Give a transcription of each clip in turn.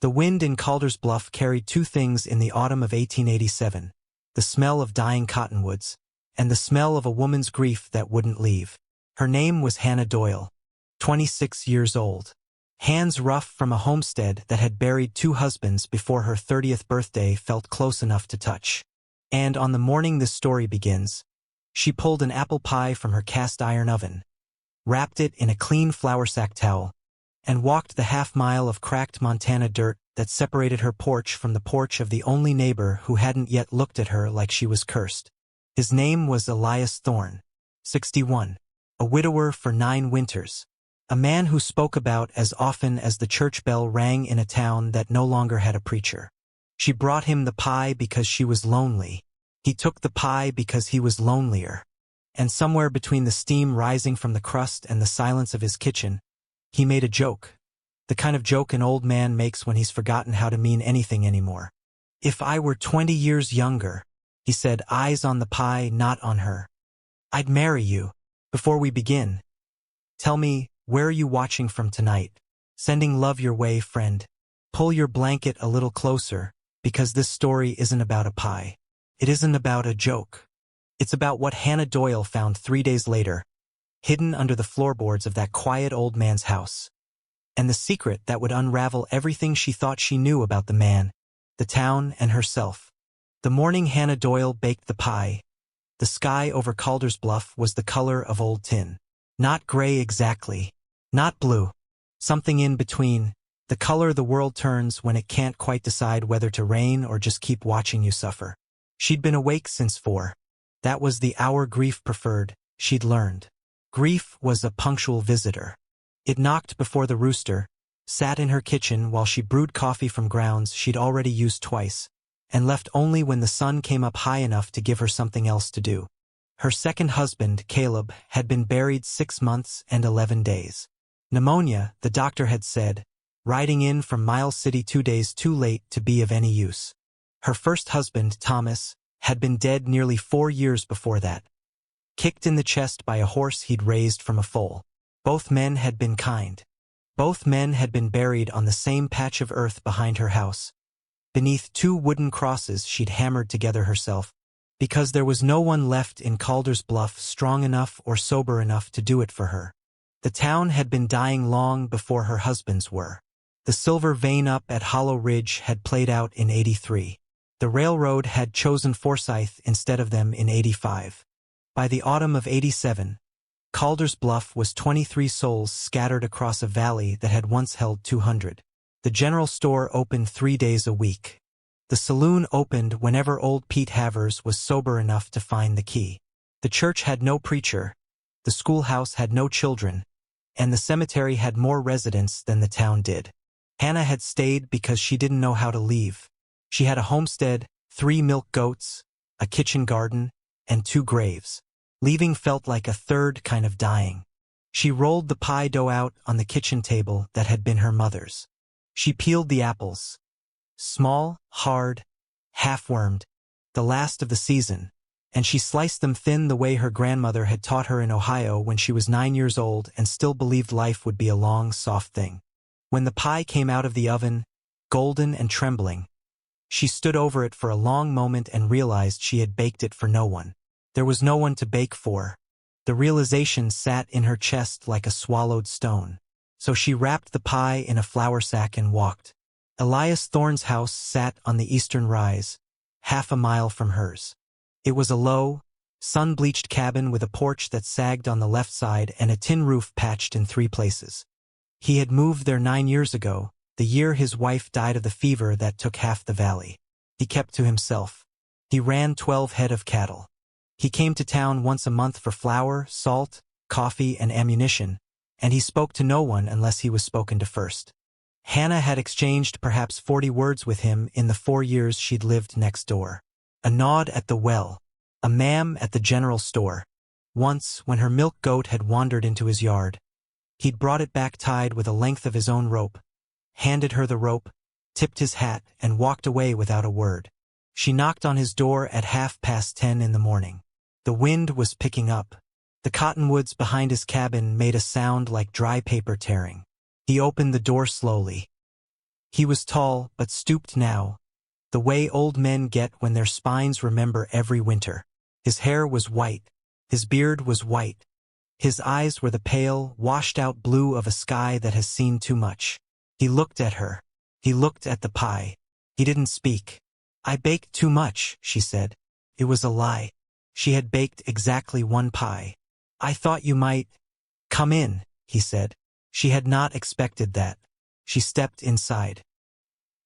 The wind in Calder's Bluff carried two things in the autumn of 1887, the smell of dying cottonwoods, and the smell of a woman's grief that wouldn't leave. Her name was Hannah Doyle, 26 years old. Hands rough from a homestead that had buried two husbands before her 30th birthday felt close enough to touch. And on the morning this story begins, she pulled an apple pie from her cast-iron oven, wrapped it in a clean flour sack towel, and walked the half-mile of cracked Montana dirt that separated her porch from the porch of the only neighbor who hadn't yet looked at her like she was cursed. His name was Elias Thorne, 61, a widower for 9 winters, a man who spoke about as often as the church bell rang in a town that no longer had a preacher. She brought him the pie because she was lonely. He took the pie because he was lonelier. And somewhere between the steam rising from the crust and the silence of his kitchen, he made a joke. The kind of joke an old man makes when he's forgotten how to mean anything anymore. "If I were 20 years younger," he said, eyes on the pie, not on her, "I'd marry you. Before we begin, tell me, where are you watching from tonight? Sending love your way, friend. Pull your blanket a little closer, because this story isn't about a pie. It isn't about a joke. It's about what Hannah Doyle found 3 days later, hidden under the floorboards of that quiet old man's house. And the secret that would unravel everything she thought she knew about the man, the town, and herself. The morning Hannah Doyle baked the pie, the sky over Calder's Bluff was the color of old tin. Not gray exactly. Not blue. Something in between. The color the world turns when it can't quite decide whether to rain or just keep watching you suffer. She'd been awake since 4. That was the hour grief preferred, she'd learned. Grief was a punctual visitor. It knocked before the rooster, sat in her kitchen while she brewed coffee from grounds she'd already used twice, and left only when the sun came up high enough to give her something else to do. Her second husband, Caleb, had been buried 6 months and 11 days. Pneumonia, the doctor had said, riding in from Miles City 2 days too late to be of any use. Her first husband, Thomas, had been dead nearly 4 years before that, kicked in the chest by a horse he'd raised from a foal. Both men had been kind. Both men had been buried on the same patch of earth behind her house, beneath 2 wooden crosses she'd hammered together herself, because there was no one left in Calder's Bluff strong enough or sober enough to do it for her. The town had been dying long before her husbands were. The silver vein up at Hollow Ridge had played out in 83. The railroad had chosen Forsyth instead of them in 85. By the autumn of 87, Calder's Bluff was 23 souls scattered across a valley that had once held 200. The general store opened 3 days a week. The saloon opened whenever old Pete Havers was sober enough to find the key. The church had no preacher, the schoolhouse had no children, and the cemetery had more residents than the town did. Hannah had stayed because she didn't know how to leave. She had a homestead, 3 milk goats, a kitchen garden, and 2 graves. Leaving felt like a third kind of dying. She rolled the pie dough out on the kitchen table that had been her mother's. She peeled the apples. Small, hard, half-wormed, the last of the season, and she sliced them thin the way her grandmother had taught her in Ohio when she was 9 years old and still believed life would be a long, soft thing. When the pie came out of the oven, golden and trembling, she stood over it for a long moment and realized she had baked it for no one. There was no one to bake for. The realization sat in her chest like a swallowed stone. So she wrapped the pie in a flour sack and walked. Elias Thorne's house sat on the eastern rise, half a mile from hers. It was a low, sun-bleached cabin with a porch that sagged on the left side and a tin roof patched in 3 places. He had moved there 9 years ago, the year his wife died of the fever that took half the valley. He kept to himself. He ran 12 head of cattle. He came to town once a month for flour, salt, coffee, and ammunition, and he spoke to no one unless he was spoken to first. Hannah had exchanged perhaps 40 words with him in the 4 years she'd lived next door. A nod at the well, a ma'am at the general store. Once, when her milk goat had wandered into his yard, he'd brought it back tied with a length of his own rope, handed her the rope, tipped his hat, and walked away without a word. She knocked on his door at 10:30 in the morning. The wind was picking up. The cottonwoods behind his cabin made a sound like dry paper tearing. He opened the door slowly. He was tall, but stooped now, the way old men get when their spines remember every winter. His hair was white. His beard was white. His eyes were the pale, washed-out blue of a sky that has seen too much. He looked at her. He looked at the pie. He didn't speak. "I baked too much," she said. It was a lie. She had baked exactly one pie. "I thought you might come in," he said. She had not expected that. She stepped inside.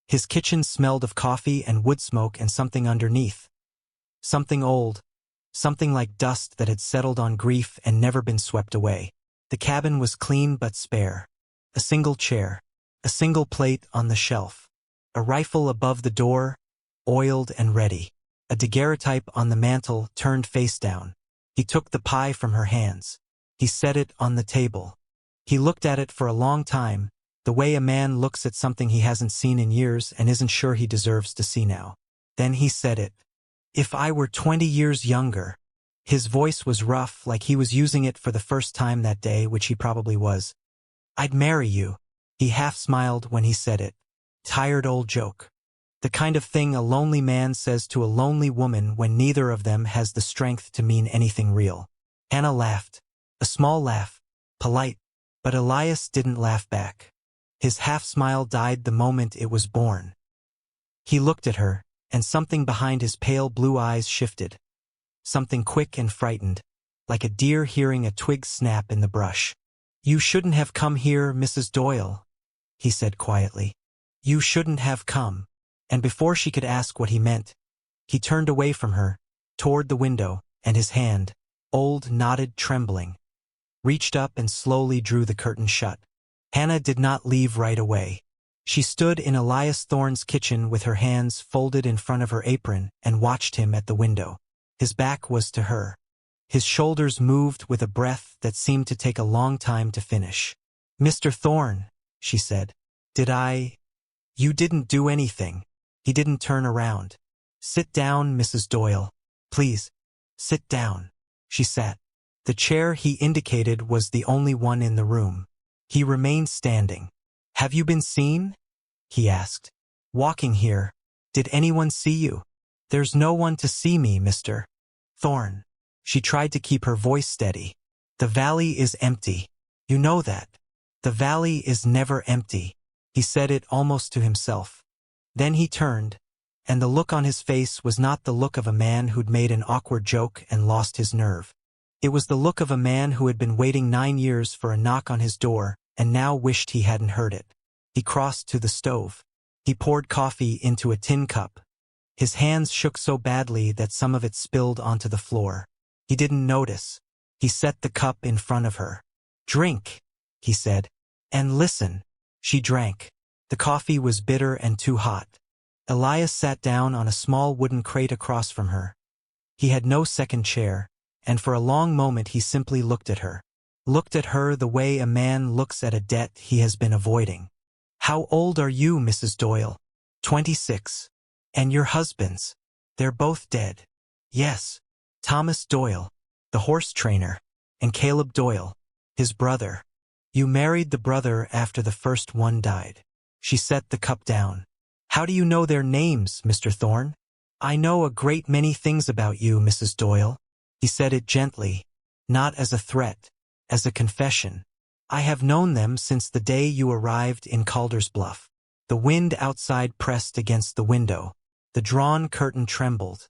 His kitchen smelled of coffee and wood smoke and something underneath. Something old. Something like dust that had settled on grief and never been swept away. The cabin was clean but spare. A single chair. A single plate on the shelf. A rifle above the door, oiled and ready. A daguerreotype on the mantel, turned face down. He took the pie from her hands. He set it on the table. He looked at it for a long time, the way a man looks at something he hasn't seen in years and isn't sure he deserves to see now. Then he said it. "If I were 20 years younger." His voice was rough, like he was using it for the first time that day, which he probably was. "I'd marry you." He half smiled when he said it. Tired old joke. The kind of thing a lonely man says to a lonely woman when neither of them has the strength to mean anything real. Hannah laughed. A small laugh. Polite. But Elias didn't laugh back. His half-smile died the moment it was born. He looked at her, and something behind his pale blue eyes shifted. Something quick and frightened, like a deer hearing a twig snap in the brush. "You shouldn't have come here, Mrs. Doyle," he said quietly. "You shouldn't have come." And before she could ask what he meant, he turned away from her, toward the window, and his hand, old, knotted, trembling, reached up and slowly drew the curtain shut. Hannah did not leave right away. She stood in Elias Thorne's kitchen with her hands folded in front of her apron and watched him at the window. His back was to her. His shoulders moved with a breath that seemed to take a long time to finish. "Mr. Thorne," she said. You didn't do anything." He didn't turn around. "Sit down, Mrs. Doyle. Please, sit down." She sat. The chair he indicated was the only one in the room. He remained standing. "Have you been seen?" he asked. "Walking here. Did anyone see you?" "There's no one to see me, Mr. Thorne." She tried to keep her voice steady. "The valley is empty. You know that. The valley is never empty." He said it almost to himself. Then he turned, and the look on his face was not the look of a man who'd made an awkward joke and lost his nerve. It was the look of a man who had been waiting 9 years for a knock on his door and now wished he hadn't heard it. He crossed to the stove. He poured coffee into a tin cup. His hands shook so badly that some of it spilled onto the floor. He didn't notice. He set the cup in front of her. "Drink," he said, "and listen." She drank. The coffee was bitter and too hot. Elias sat down on a small wooden crate across from her. He had no second chair, and for a long moment he simply looked at her. Looked at her the way a man looks at a debt he has been avoiding. "How old are you, Mrs. Doyle?" 26. "And your husband's?" "They're both dead." "Yes. Thomas Doyle, the horse trainer, and Caleb Doyle, his brother." "You married the brother after the first one died." She set the cup down. "How do you know their names, Mr. Thorne?" "I know a great many things about you, Mrs. Doyle." He said it gently, not as a threat, as a confession. "I have known them since the day you arrived in Calder's Bluff." The wind outside pressed against the window. The drawn curtain trembled.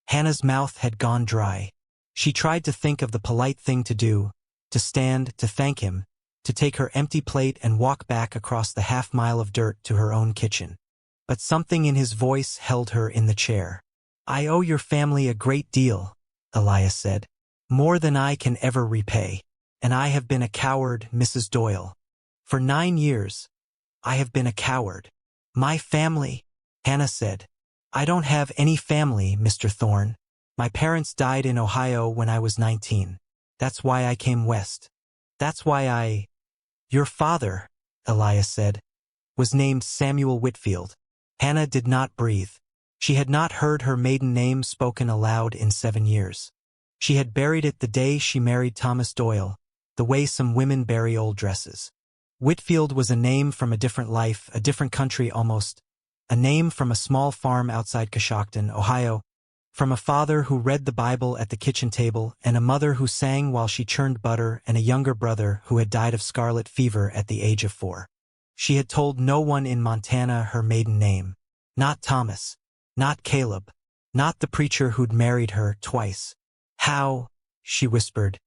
Hannah's mouth had gone dry. She tried to think of the polite thing to do, to stand, to thank him, to take her empty plate and walk back across the half-mile of dirt to her own kitchen. But something in his voice held her in the chair. "I owe your family a great deal," Elias said. "More than I can ever repay. And I have been a coward, Mrs. Doyle. For 9 years, I have been a coward." "My family," Hannah said. "I don't have any family, Mr. Thorne. My parents died in Ohio when I was 19. That's why I came west. That's why Your father," Elias said, "was named Samuel Whitfield." Hannah did not breathe. She had not heard her maiden name spoken aloud in 7 years. She had buried it the day she married Thomas Doyle, the way some women bury old dresses. Whitfield was a name from a different life, a different country almost. A name from a small farm outside Coshocton, Ohio. From a father who read the Bible at the kitchen table, and a mother who sang while she churned butter, and a younger brother who had died of scarlet fever at the age of 4. She had told no one in Montana her maiden name. Not Thomas. Not Caleb. Not the preacher who'd married her twice. "How?" she whispered.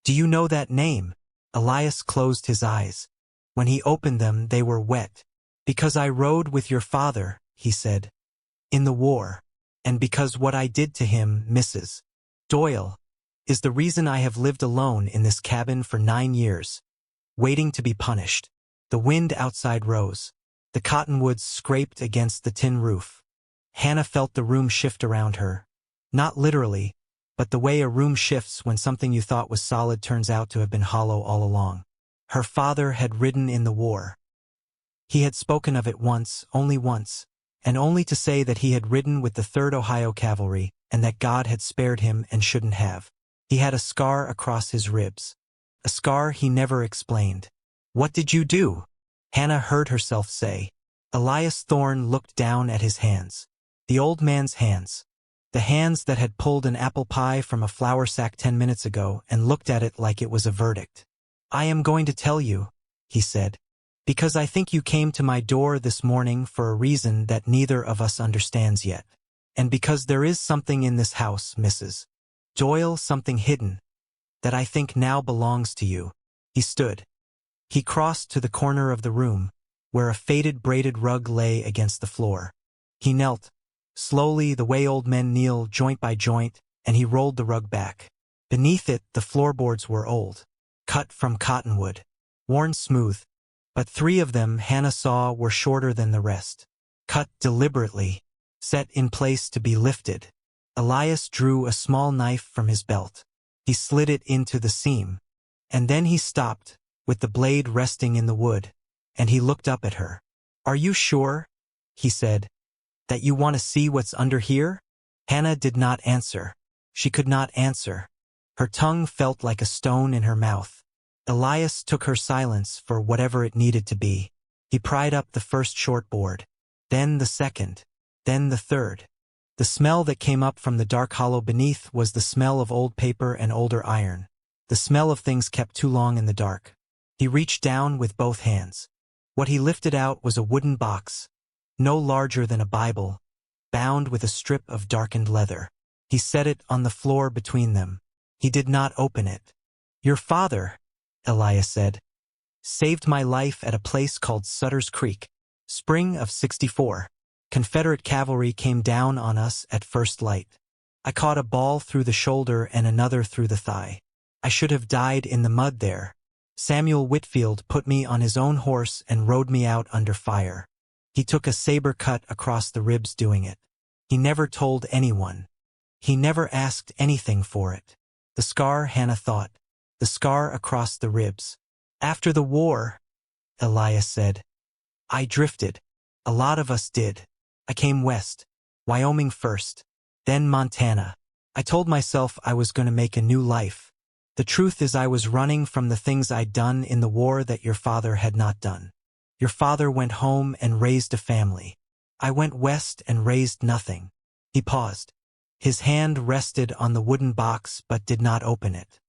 "Do you know that name?" Elias closed his eyes. When he opened them, they were wet. "Because I rode with your father," he said. "In the war. And because what I did to him, Mrs. Doyle, is the reason I have lived alone in this cabin for 9 years, waiting to be punished." The wind outside rose. The cottonwoods scraped against the tin roof. Hannah felt the room shift around her. Not literally, but the way a room shifts when something you thought was solid turns out to have been hollow all along. Her father had ridden in the war. He had spoken of it once, and only to say that he had ridden with the 3rd Ohio Cavalry, and that God had spared him and shouldn't have. He had a scar across his ribs. A scar he never explained. "What did you do?" Hannah heard herself say. Elias Thorne looked down at his hands. The old man's hands. The hands that had pulled an apple pie from a flour sack 10 minutes ago and looked at it like it was a verdict. "I am going to tell you," he said, "because I think you came to my door this morning for a reason that neither of us understands yet. And because there is something in this house, Mrs. Doyle, something hidden, that I think now belongs to you." He stood. He crossed to the corner of the room, where a faded braided rug lay against the floor. He knelt, slowly the way old men kneel joint by joint, and he rolled the rug back. Beneath it the floorboards were old, cut from cottonwood, worn smooth, but 3 of them Hannah saw were shorter than the rest. Cut deliberately, set in place to be lifted. Elias drew a small knife from his belt. He slid it into the seam, and then he stopped, with the blade resting in the wood, and he looked up at her. "Are you sure," he said, "that you want to see what's under here?" Hannah did not answer. She could not answer. Her tongue felt like a stone in her mouth. Elias took her silence for whatever it needed to be. He pried up the first shortboard, then the second, then the third. The smell that came up from the dark hollow beneath was the smell of old paper and older iron, the smell of things kept too long in the dark. He reached down with both hands. What he lifted out was a wooden box, no larger than a Bible, bound with a strip of darkened leather. He set it on the floor between them. He did not open it. "Your father," Elias said, "saved my life at a place called Sutter's Creek, spring of '64. Confederate cavalry came down on us at first light. I caught a ball through the shoulder and another through the thigh. I should have died in the mud there. Samuel Whitfield put me on his own horse and rode me out under fire. He took a saber cut across the ribs doing it. He never told anyone. He never asked anything for it." The scar, Hannah thought. The scar across the ribs. "After the war," Elias said, "I drifted. A lot of us did. I came west. Wyoming first. Then Montana. I told myself I was going to make a new life. The truth is I was running from the things I'd done in the war that your father had not done. Your father went home and raised a family. I went west and raised nothing." He paused. His hand rested on the wooden box but did not open it.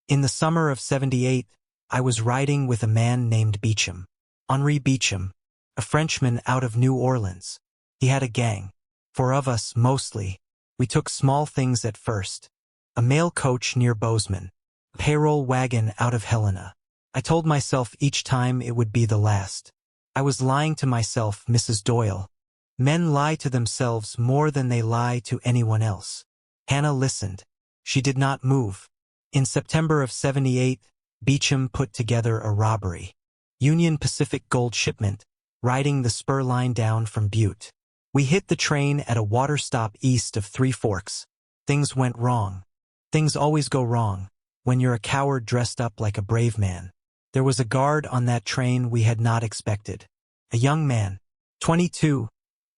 "In the summer of '78, I was riding with a man named Beecham. Henri Beecham, a Frenchman out of New Orleans. He had a gang. 4 of us, mostly. We took small things at first. A mail coach near Bozeman. A payroll wagon out of Helena. I told myself each time it would be the last. I was lying to myself, Mrs. Doyle. Men lie to themselves more than they lie to anyone else." Hannah listened. She did not move. In September of '78, Beecham put together a robbery. Union Pacific gold shipment, riding the spur line down from Butte. We hit the train at a water stop east of Three Forks. Things went wrong. Things always go wrong when you're a coward dressed up like a brave man. There was a guard on that train we had not expected. A young man, 22,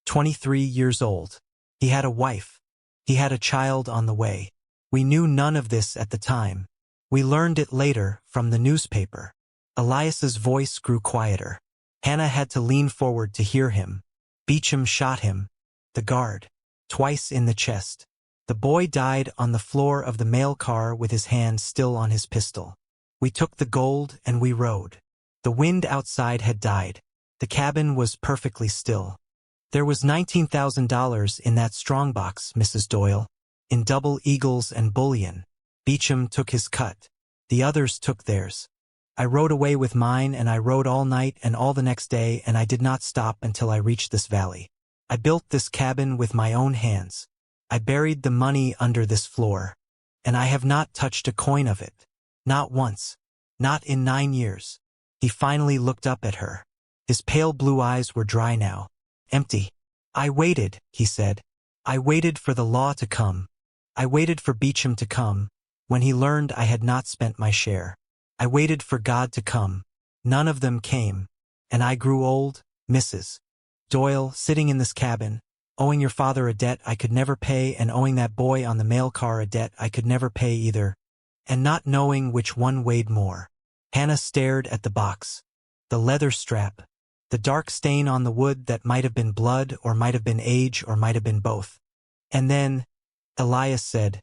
23 years old. He had a wife. He had a child on the way. We knew none of this at the time. We learned it later from the newspaper. Elias's voice grew quieter. Hannah had to lean forward to hear him. Beecham shot him, the guard, twice in the chest. The boy died on the floor of the mail car with his hand still on his pistol. We took the gold and we rode. The wind outside had died. The cabin was perfectly still. There was $19,000 in that strongbox, Mrs. Doyle, in double eagles and bullion. Beecham took his cut. The others took theirs. I rode away with mine, and I rode all night and all the next day, and I did not stop until I reached this valley. I built this cabin with my own hands. I buried the money under this floor, and I have not touched a coin of it. Not once. Not in 9 years. He finally looked up at her. His pale blue eyes were dry now. Empty. I waited, he said. I waited for the law to come. I waited for Beecham to come, when he learned I had not spent my share. I waited for God to come. None of them came. And I grew old, Mrs. Doyle, sitting in this cabin, owing your father a debt I could never pay, and owing that boy on the mail car a debt I could never pay either, and not knowing which one weighed more. Hannah stared at the box. The leather strap. The dark stain on the wood that might have been blood or might have been age or might have been both. And then, Elias said,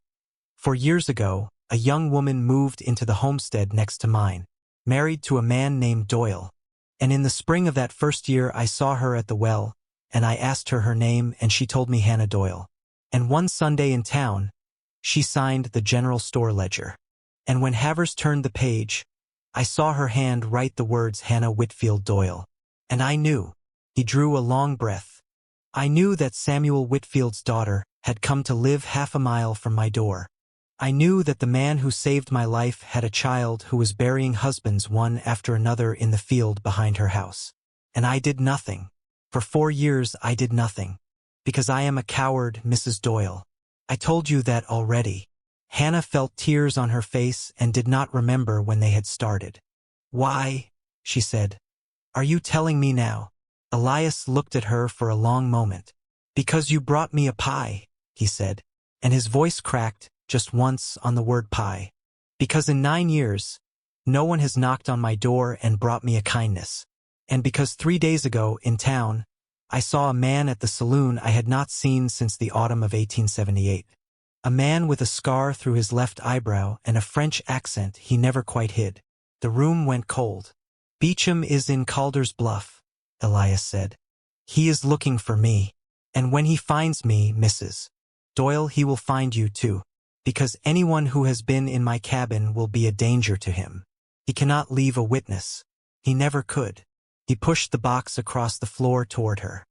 4 years ago, a young woman moved into the homestead next to mine, married to a man named Doyle. And in the spring of that first year I saw her at the well, and I asked her name, and she told me Hannah Doyle. And one Sunday in town, she signed the general store ledger. And when Havers turned the page, I saw her hand write the words Hannah Whitfield Doyle. And I knew. He drew a long breath. I knew that Samuel Whitfield's daughter had come to live half a mile from my door. I knew that the man who saved my life had a child who was burying husbands one after another in the field behind her house. And I did nothing. For 4 years I did nothing. Because I am a coward, Mrs. Doyle. I told you that already. Hannah felt tears on her face and did not remember when they had started. Why? She said. Are you telling me now? Elias looked at her for a long moment. Because you brought me a pie, he said, and his voice cracked just once on the word pie. Because in 9 years, no one has knocked on my door and brought me a kindness. And because 3 days ago, in town, I saw a man at the saloon I had not seen since the autumn of 1878. A man with a scar through his left eyebrow and a French accent he never quite hid. The room went cold. Beecham is in Calder's Bluff, Elias said. He is looking for me. And when he finds me, Mrs. Doyle, he will find you too. Because anyone who has been in my cabin will be a danger to him. He cannot leave a witness. He never could. He pushed the box across the floor toward her.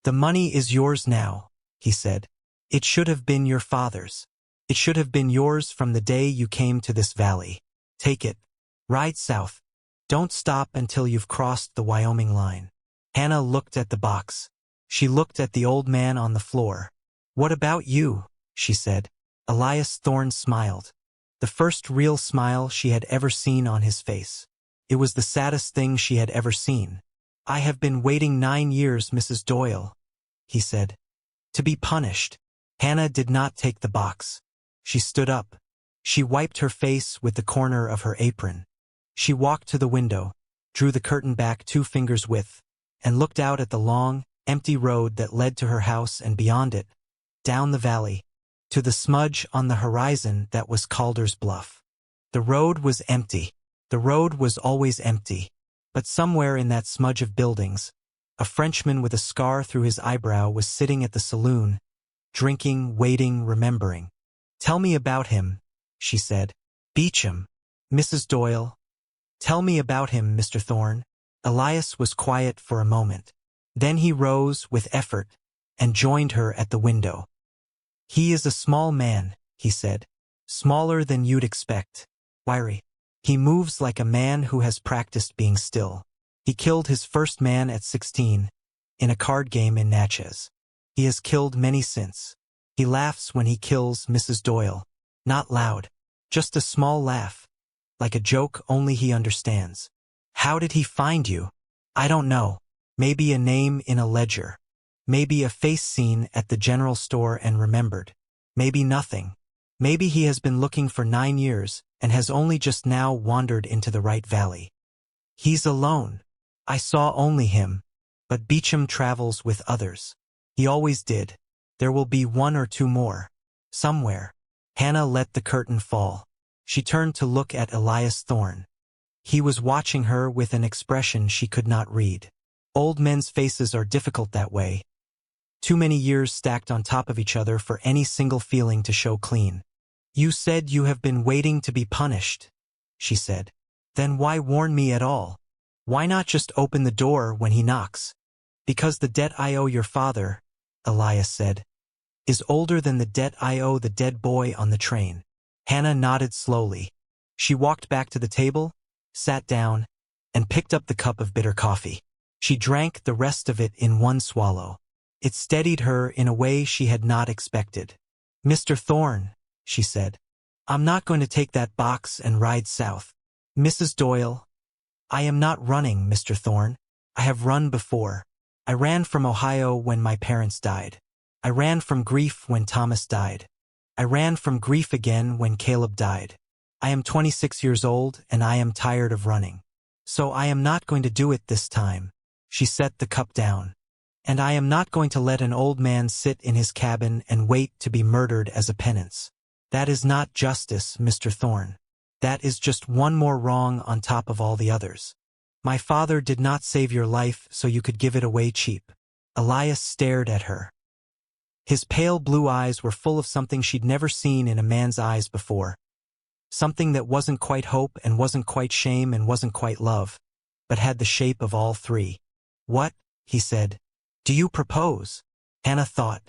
The money is yours now, he said. It should have been your father's. It should have been yours from the day you came to this valley. Take it. Ride south. Don't stop until you've crossed the Wyoming line. Hannah looked at the box. She looked at the old man on the floor. What about you? She said. Elias Thorne smiled. The first real smile she had ever seen on his face. It was the saddest thing she had ever seen. I have been waiting 9 years, Mrs. Doyle, he said. To be punished. Hannah did not take the box. She stood up. She wiped her face with the corner of her apron. She walked to the window, drew the curtain back 2 fingers' width, and looked out at the long, empty road that led to her house and beyond it, down the valley, to the smudge on the horizon that was Calder's Bluff. The road was empty. The road was always empty. But somewhere in that smudge of buildings, a Frenchman with a scar through his eyebrow was sitting at the saloon, drinking, waiting, remembering. Tell me about him, she said. Beecham. Mrs. Doyle. Tell me about him, Mr. Thorne. Elias was quiet for a moment. Then he rose with effort and joined her at the window. He is a small man, he said. Smaller than you'd expect. Wiry. He moves like a man who has practiced being still. He killed his first man at 16, in a card game in Natchez. He has killed many since. He laughs when he kills Mrs. Doyle. Not loud. Just a small laugh. Like a joke only he understands. How did he find you? I don't know. Maybe a name in a ledger. Maybe a face seen at the general store and remembered. Maybe nothing. Maybe he has been looking for 9 years and has only just now wandered into the right valley. He's alone. I saw only him. But Beecham travels with others. He always did. There will be one or two more. Somewhere. Hannah let the curtain fall. She turned to look at Elias Thorne. He was watching her with an expression she could not read. Old men's faces are difficult that way. Too many years stacked on top of each other for any single feeling to show clean. You said you have been waiting to be punished, she said. Then why warn me at all? Why not just open the door when he knocks? Because the debt I owe your father, Elias said, is older than the debt I owe the dead boy on the train. Hannah nodded slowly. She walked back to the table, sat down, and picked up the cup of bitter coffee. She drank the rest of it in one swallow. It steadied her in a way she had not expected. Mr. Thorne, she said, I'm not going to take that box and ride south. Mrs. Doyle, I am not running, Mr. Thorne. I have run before. I ran from Ohio when my parents died. I ran from grief when Thomas died. I ran from grief again when Caleb died. I am 26 years old and I am tired of running. So I am not going to do it this time. She set the cup down. And I am not going to let an old man sit in his cabin and wait to be murdered as a penance. That is not justice, Mr. Thorne. That is just one more wrong on top of all the others. My father did not save your life so you could give it away cheap. Elias stared at her. His pale blue eyes were full of something she'd never seen in a man's eyes before. Something that wasn't quite hope and wasn't quite shame and wasn't quite love, but had the shape of all three. What? He said. Do you propose? Hannah thought.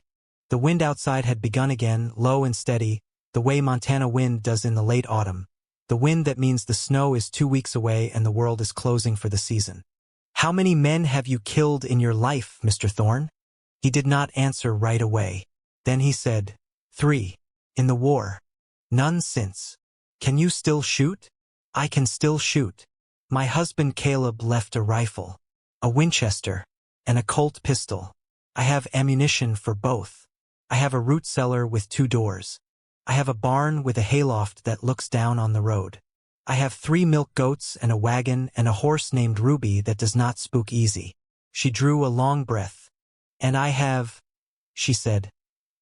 The wind outside had begun again, low and steady, the way Montana wind does in the late autumn. The wind that means the snow is 2 weeks away and the world is closing for the season. How many men have you killed in your life, Mr. Thorne? He did not answer right away. Then he said, 3. In the war. None since. Can you still shoot? I can still shoot. My husband Caleb left a rifle, a Winchester, and a Colt pistol. I have ammunition for both. I have a root cellar with 2 doors. I have a barn with a hayloft that looks down on the road. I have 3 milk goats and a wagon and a horse named Ruby that does not spook easy. She drew a long breath. And I have, she said,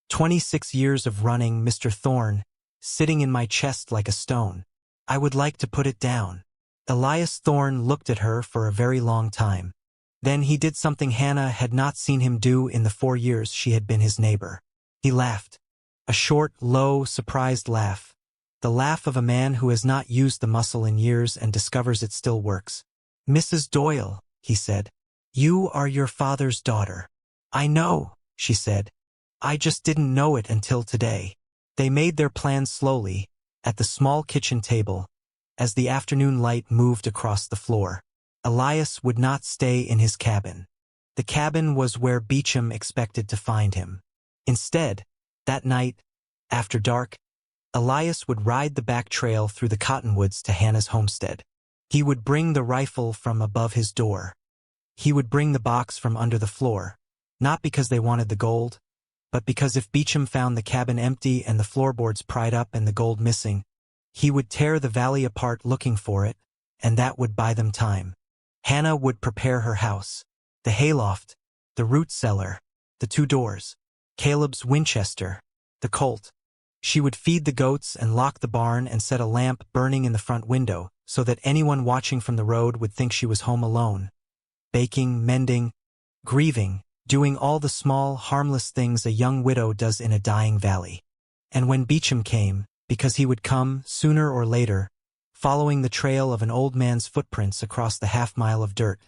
26 years of running, Mr. Thorne, sitting in my chest like a stone. I would like to put it down. Elias Thorne looked at her for a very long time. Then he did something Hannah had not seen him do in the 4 years she had been his neighbor. He laughed. A short, low, surprised laugh. The laugh of a man who has not used the muscle in years and discovers it still works. Mrs. Doyle, he said, you are your father's daughter. I know, she said. I just didn't know it until today. They made their plans slowly, at the small kitchen table, as the afternoon light moved across the floor. Elias would not stay in his cabin. The cabin was where Beecham expected to find him. Instead, that night, after dark, Elias would ride the back trail through the cottonwoods to Hannah's homestead. He would bring the rifle from above his door. He would bring the box from under the floor, not because they wanted the gold, but because if Beecham found the cabin empty and the floorboards pried up and the gold missing, he would tear the valley apart looking for it, and that would buy them time. Hannah would prepare her house, the hayloft, the root cellar, the 2 doors, Caleb's Winchester, the Colt. She would feed the goats and lock the barn and set a lamp burning in the front window so that anyone watching from the road would think she was home alone. Baking, mending, grieving, doing all the small, harmless things a young widow does in a dying valley. And when Beecham came, because he would come, sooner or later, following the trail of an old man's footprints across the half-mile of dirt,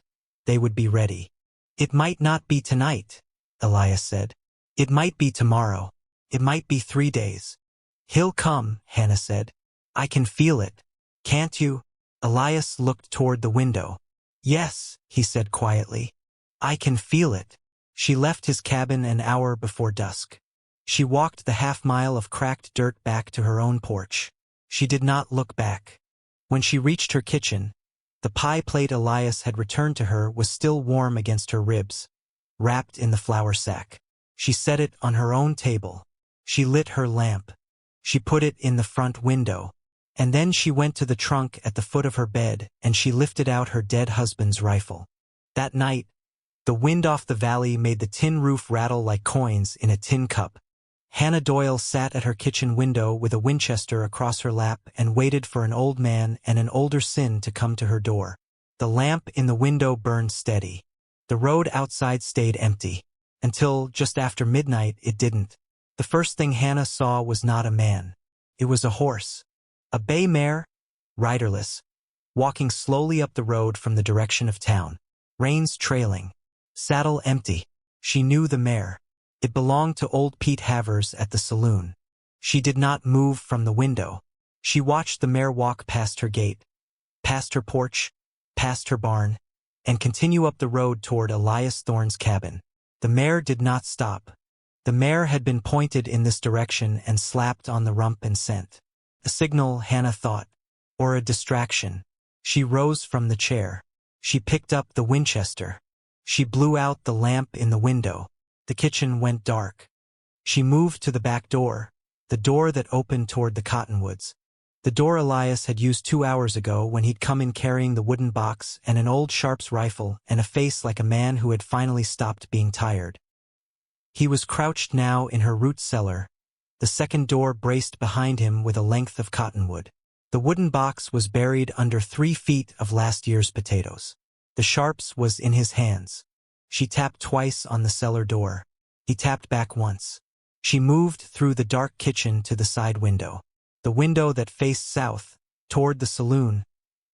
they would be ready. It might not be tonight, Elias said. It might be tomorrow. It might be 3 days. He'll come, Hannah said. I can feel it. Can't you? Elias looked toward the window. Yes, he said quietly. I can feel it. She left his cabin an hour before dusk. She walked the half-mile of cracked dirt back to her own porch. She did not look back. When she reached her kitchen, the pie plate Elias had returned to her was still warm against her ribs, wrapped in the flour sack. She set it on her own table. She lit her lamp. She put it in the front window. And then she went to the trunk at the foot of her bed, and she lifted out her dead husband's rifle. That night, the wind off the valley made the tin roof rattle like coins in a tin cup. Hannah Doyle sat at her kitchen window with a Winchester across her lap and waited for an old man and an older sin to come to her door. The lamp in the window burned steady. The road outside stayed empty. Until, just after midnight, it didn't. The first thing Hannah saw was not a man. It was a horse. A bay mare, riderless, walking slowly up the road from the direction of town. Reins trailing. Saddle empty. She knew the mare. It belonged to old Pete Havers at the saloon. She did not move from the window. She watched the mare walk past her gate, past her porch, past her barn, and continue up the road toward Elias Thorne's cabin. The mare did not stop. The mare had been pointed in this direction and slapped on the rump and sent. A signal, Hannah thought, or a distraction. She rose from the chair. She picked up the Winchester. She blew out the lamp in the window. The kitchen went dark. She moved to the back door, the door that opened toward the cottonwoods. The door Elias had used 2 hours ago when he'd come in carrying the wooden box and an old Sharps rifle and a face like a man who had finally stopped being tired. He was crouched now in her root cellar, the second door braced behind him with a length of cottonwood. The wooden box was buried under 3 feet of last year's potatoes. The Sharps was in his hands. She tapped twice on the cellar door. He tapped back once. She moved through the dark kitchen to the side window. The window that faced south, toward the saloon,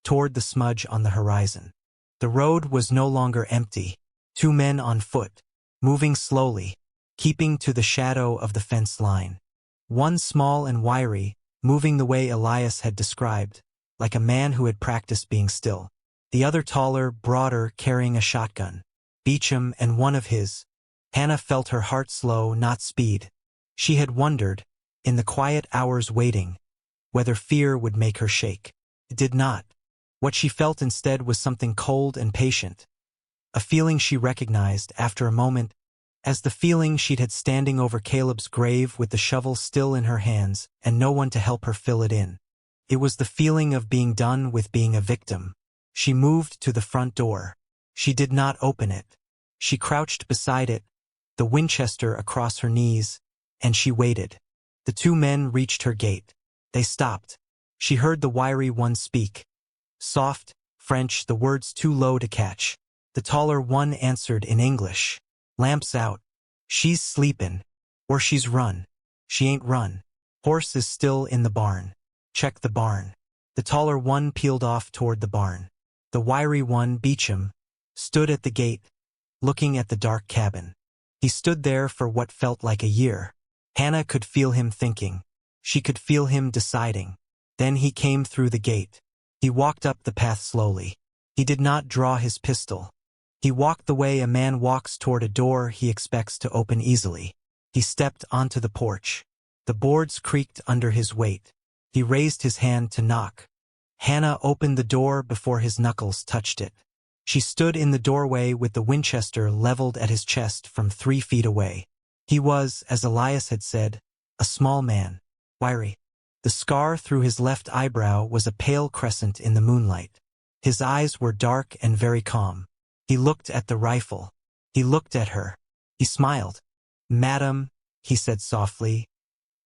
toward the smudge on the horizon. The road was no longer empty. 2 men on foot, moving slowly, keeping to the shadow of the fence line. One small and wiry, moving the way Elias had described, like a man who had practiced being still. The other taller, broader, carrying a shotgun. Beecham and one of his. Hannah felt her heart slow, not speed. She had wondered, in the quiet hours waiting, whether fear would make her shake. It did not. What she felt instead was something cold and patient. A feeling she recognized, after a moment, as the feeling she'd had standing over Caleb's grave with the shovel still in her hands and no one to help her fill it in. It was the feeling of being done with being a victim. She moved to the front door. She did not open it. She crouched beside it, the Winchester across her knees, and she waited. The 2 men reached her gate. They stopped. She heard the wiry one speak. Soft, French, the words too low to catch. The taller one answered in English. Lamps out. She's sleepin'. Or she's run. She ain't run. Horse is still in the barn. Check the barn. The taller one peeled off toward the barn. The wiry one, Beecham, stood at the gate, looking at the dark cabin. He stood there for what felt like a year. Hannah could feel him thinking. She could feel him deciding. Then he came through the gate. He walked up the path slowly. He did not draw his pistol. He walked the way a man walks toward a door he expects to open easily. He stepped onto the porch. The boards creaked under his weight. He raised his hand to knock. Hannah opened the door before his knuckles touched it. She stood in the doorway with the Winchester leveled at his chest from 3 feet away. He was, as Elias had said, a small man, wiry. The scar through his left eyebrow was a pale crescent in the moonlight. His eyes were dark and very calm. He looked at the rifle. He looked at her. He smiled. "Madam," he said softly,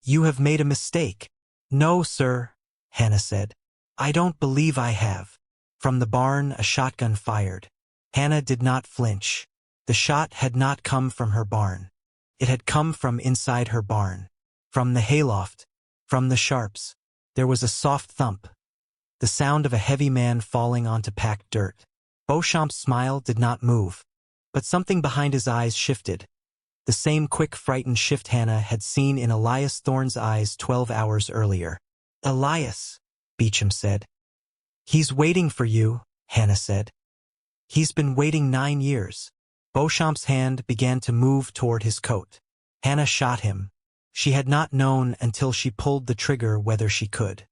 "you have made a mistake." "No, sir," Hannah said. "I don't believe I have." From the barn, a shotgun fired. Hannah did not flinch. The shot had not come from her barn. It had come from inside her barn. From the hayloft. From the Sharps. There was a soft thump. The sound of a heavy man falling onto packed dirt. Beauchamp's smile did not move. But something behind his eyes shifted. The same quick, frightened shift Hannah had seen in Elias Thorne's eyes 12 hours earlier. "Elias," Beecham said. "He's waiting for you," Hannah said. "He's been waiting 9 years." Beauchamp's hand began to move toward his coat. Hannah shot him. She had not known until she pulled the trigger whether she could.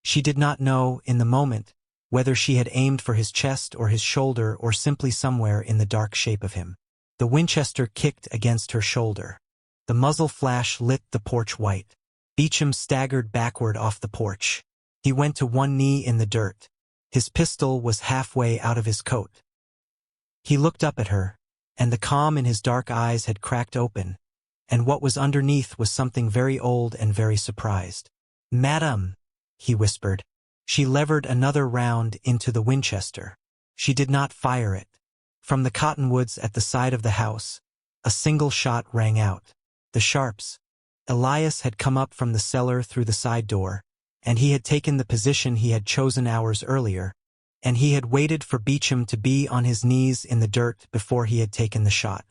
She did not know, in the moment, whether she had aimed for his chest or his shoulder or simply somewhere in the dark shape of him. The Winchester kicked against her shoulder. The muzzle flash lit the porch white. Beecham staggered backward off the porch. He went to one knee in the dirt. His pistol was halfway out of his coat. He looked up at her, and the calm in his dark eyes had cracked open, and what was underneath was something very old and very surprised. "Madam," he whispered. She levered another round into the Winchester. She did not fire it. From the cottonwoods at the side of the house, a single shot rang out. The Sharps. Elias had come up from the cellar through the side door, and he had taken the position he had chosen hours earlier, and he had waited for Beecham to be on his knees in the dirt before he had taken the shot.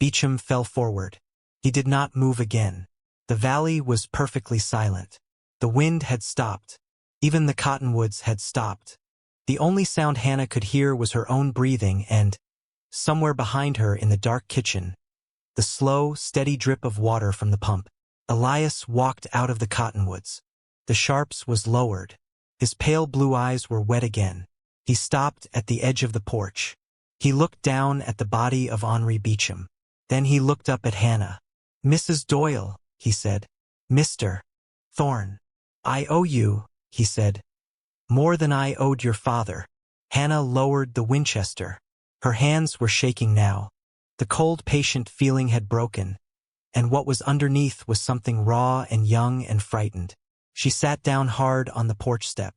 Beecham fell forward. He did not move again. The valley was perfectly silent. The wind had stopped. Even the cottonwoods had stopped. The only sound Hannah could hear was her own breathing and, somewhere behind her in the dark kitchen, the slow, steady drip of water from the pump. Elias walked out of the cottonwoods. The Sharps was lowered. His pale blue eyes were wet again. He stopped at the edge of the porch. He looked down at the body of Henri Beecham. Then he looked up at Hannah. "Mrs. Doyle," he said. "Mr. Thorne. I owe you," he said, "more than I owed your father." Hannah lowered the Winchester. Her hands were shaking now. The cold patient feeling had broken, and what was underneath was something raw and young and frightened. She sat down hard on the porch step.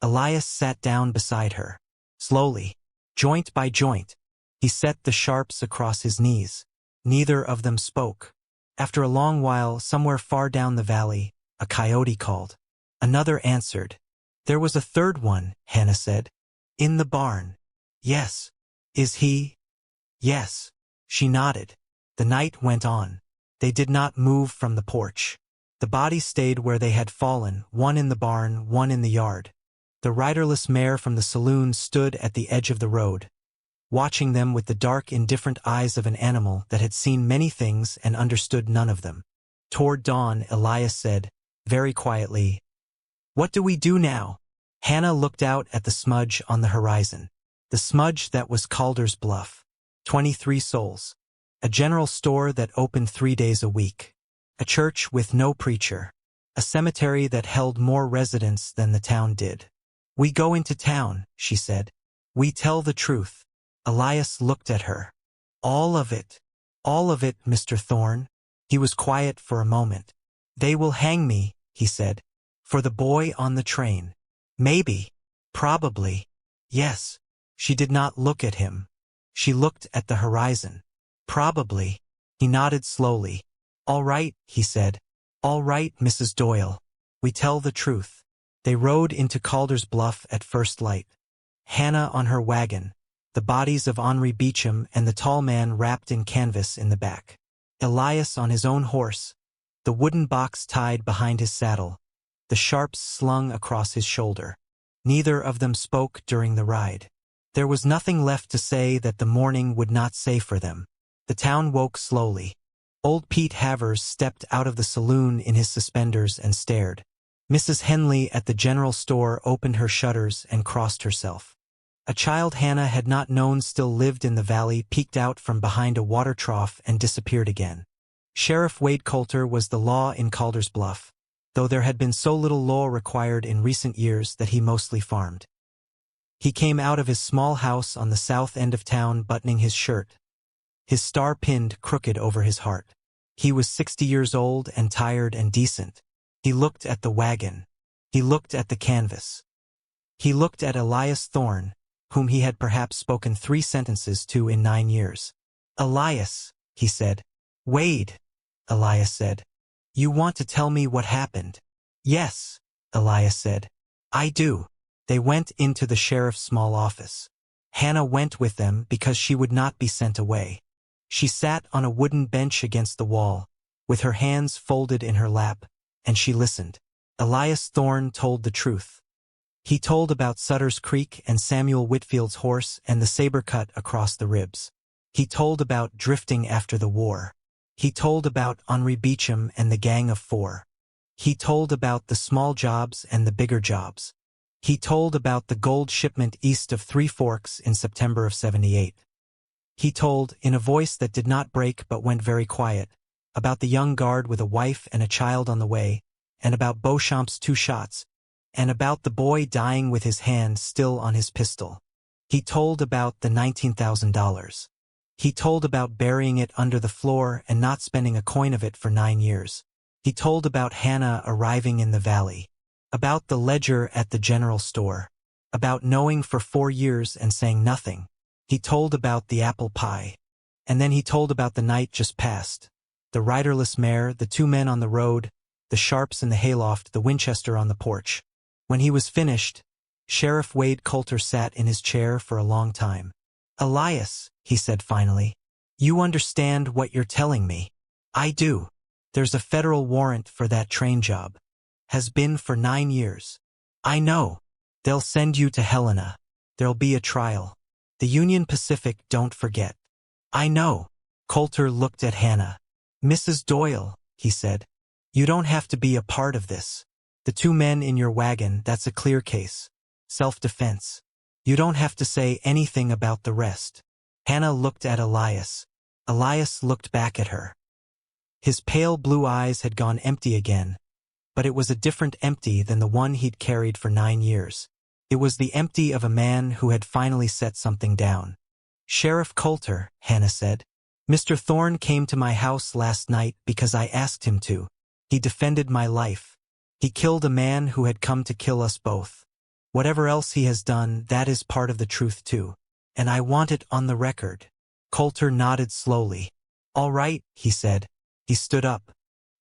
Elias sat down beside her. Slowly, joint by joint, he set the Sharps across his knees. Neither of them spoke. After a long while, somewhere far down the valley, a coyote called. Another answered. "There was a third one," Hannah said. "In the barn." "Yes." "Is he?" "Yes." She nodded. The night went on. They did not move from the porch. The bodies stayed where they had fallen, one in the barn, one in the yard. The riderless mare from the saloon stood at the edge of the road, watching them with the dark, indifferent eyes of an animal that had seen many things and understood none of them. Toward dawn, Elias said, very quietly, "What do we do now?" Hannah looked out at the smudge on the horizon. The smudge that was Calder's Bluff. 23 souls. A general store that opened 3 days a week. A church with no preacher. A cemetery that held more residents than the town did. "We go into town," she said. "We tell the truth." Elias looked at her. All of it, Mr. Thorne." He was quiet for a moment. "They will hang me," he said. "For the boy on the train." "Maybe. Probably. Yes." She did not look at him. She looked at the horizon. "Probably." He nodded slowly. "All right," he said. "All right, Mrs. Doyle. We tell the truth." They rode into Calder's Bluff at first light. Hannah on her wagon, the bodies of Henri Beecham and the tall man wrapped in canvas in the back. Elias on his own horse, the wooden box tied behind his saddle, the Sharps slung across his shoulder. Neither of them spoke during the ride. There was nothing left to say that the morning would not say for them. The town woke slowly. Old Pete Havers stepped out of the saloon in his suspenders and stared. Mrs. Henley at the general store opened her shutters and crossed herself. A child Hannah had not known still lived in the valley, peeked out from behind a water trough and disappeared again. Sheriff Wade Coulter was the law in Calder's Bluff, though there had been so little law required in recent years that he mostly farmed. He came out of his small house on the south end of town buttoning his shirt, his star pinned crooked over his heart. He was 60 years old and tired and decent. He looked at the wagon. He looked at the canvas. He looked at Elias Thorne, whom he had perhaps spoken 3 sentences to in 9 years. "Elias," he said. "Wade," Elias said. "You want to tell me what happened?" "Yes," Elias said. "I do." They went into the sheriff's small office. Hannah went with them because she would not be sent away. She sat on a wooden bench against the wall, with her hands folded in her lap, and she listened. Elias Thorne told the truth. He told about Sutter's Creek and Samuel Whitfield's horse and the saber cut across the ribs. He told about drifting after the war. He told about Henri Beecham and the Gang of 4. He told about the small jobs and the bigger jobs. He told about the gold shipment east of Three Forks in September of '78. He told, in a voice that did not break but went very quiet, about the young guard with a wife and a child on the way, and about Beauchamp's 2 shots, and about the boy dying with his hand still on his pistol. He told about the $19,000. He told about burying it under the floor and not spending a coin of it for 9 years. He told about Hannah arriving in the valley, about the ledger at the general store, about knowing for 4 years and saying nothing. He told about the apple pie. And then he told about the night just past. The riderless mare, the 2 men on the road, the Sharps in the hayloft, the Winchester on the porch. When he was finished, Sheriff Wade Coulter sat in his chair for a long time. "Elias," he said finally, "you understand what you're telling me?" "I do. There's a federal warrant for that train job. Has been for 9 years." "I know. They'll send you to Helena. There'll be a trial. The Union Pacific, don't forget." "I know." Coulter looked at Hannah. "Mrs. Doyle," he said, "you don't have to be a part of this. The 2 men in your wagon, that's a clear case. Self-defense. You don't have to say anything about the rest." Hannah looked at Elias. Elias looked back at her. His pale blue eyes had gone empty again, but it was a different empty than the one he'd carried for 9 years. It was the empty of a man who had finally set something down. "Sheriff Coulter," Hannah said, "Mr. Thorne came to my house last night because I asked him to. He defended my life. He killed a man who had come to kill us both. Whatever else he has done, that is part of the truth too. And I want it on the record." Coulter nodded slowly. "All right," he said. He stood up.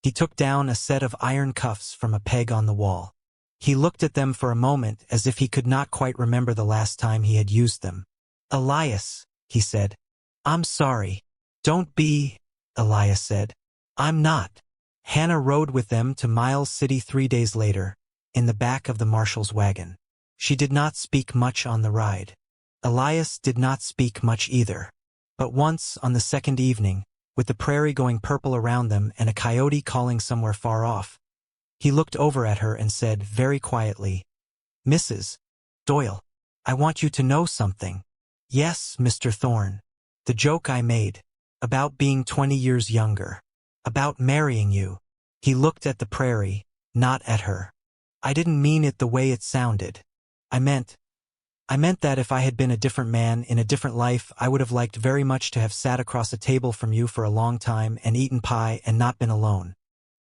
He took down a set of iron cuffs from a peg on the wall. He looked at them for a moment as if he could not quite remember the last time he had used them. "Elias," he said, "I'm sorry." "Don't be," Elias said. "I'm not." Hannah rode with them to Miles City 3 days later, in the back of the marshal's wagon. She did not speak much on the ride. Elias did not speak much either. But once, on the second evening, with the prairie going purple around them and a coyote calling somewhere far off, he looked over at her and said very quietly, "Mrs. Doyle, I want you to know something." "Yes, Mr. Thorne." "The joke I made. About being 20 years younger. About marrying you." He looked at the prairie, not at her. "I didn't mean it the way it sounded. I meant that if I had been a different man in a different life, I would have liked very much to have sat across a table from you for a long time and eaten pie and not been alone.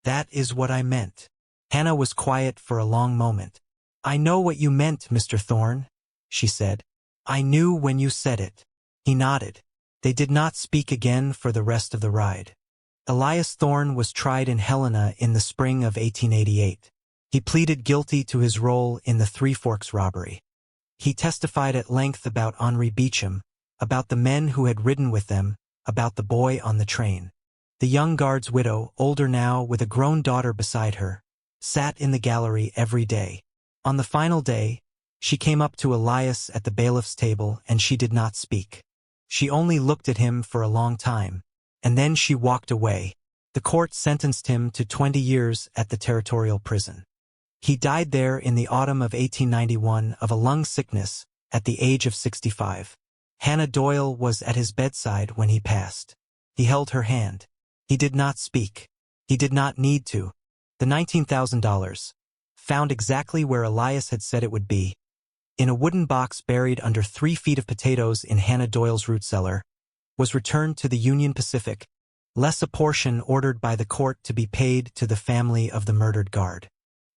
That is what I meant." Hannah was quiet for a long moment. "I know what you meant, Mr. Thorne," she said. "I knew when you said it." He nodded. They did not speak again for the rest of the ride. Elias Thorne was tried in Helena in the spring of 1888. He pleaded guilty to his role in the Three Forks robbery. He testified at length about Henri Beecham, about the men who had ridden with them, about the boy on the train. The young guard's widow, older now with a grown daughter beside her, sat in the gallery every day. On the final day, she came up to Elias at the bailiff's table and she did not speak. She only looked at him for a long time, and then she walked away. The court sentenced him to 20 years at the territorial prison. He died there in the autumn of 1891 of a lung sickness at the age of 65. Hannah Doyle was at his bedside when he passed. He held her hand. He did not speak. He did not need to. The $19,000, found exactly where Elias had said it would be, in a wooden box buried under 3 feet of potatoes in Hannah Doyle's root cellar, was returned to the Union Pacific, less a portion ordered by the court to be paid to the family of the murdered guard.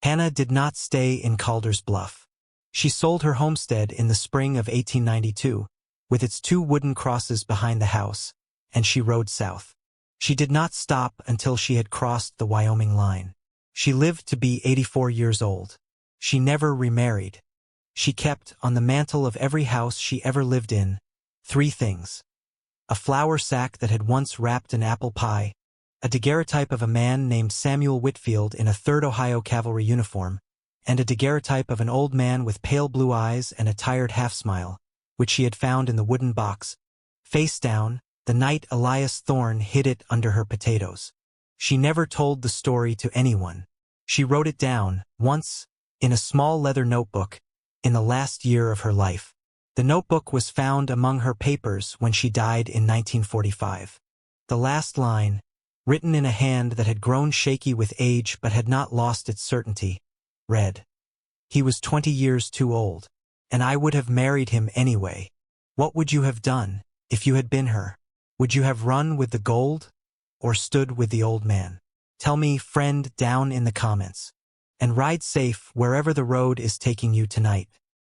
Hannah did not stay in Calder's Bluff. She sold her homestead in the spring of 1892, with its 2 wooden crosses behind the house, and she rode south. She did not stop until she had crossed the Wyoming line. She lived to be 84 years old. She never remarried. She kept, on the mantel of every house she ever lived in, 3 things. A flour sack that had once wrapped an apple pie, a daguerreotype of a man named Samuel Whitfield in a 3rd Ohio Cavalry uniform, and a daguerreotype of an old man with pale blue eyes and a tired half-smile, which she had found in the wooden box, face down, the night Elias Thorne hid it under her potatoes. She never told the story to anyone. She wrote it down, once, in a small leather notebook, in the last year of her life. The notebook was found among her papers when she died in 1945. The last line, written in a hand that had grown shaky with age but had not lost its certainty, read, He was 20 years too old, and I would have married him anyway. What would you have done if you had been her? Would you have run with the gold or stood with the old man? Tell me, friend, down in the comments. And ride safe wherever the road is taking you tonight.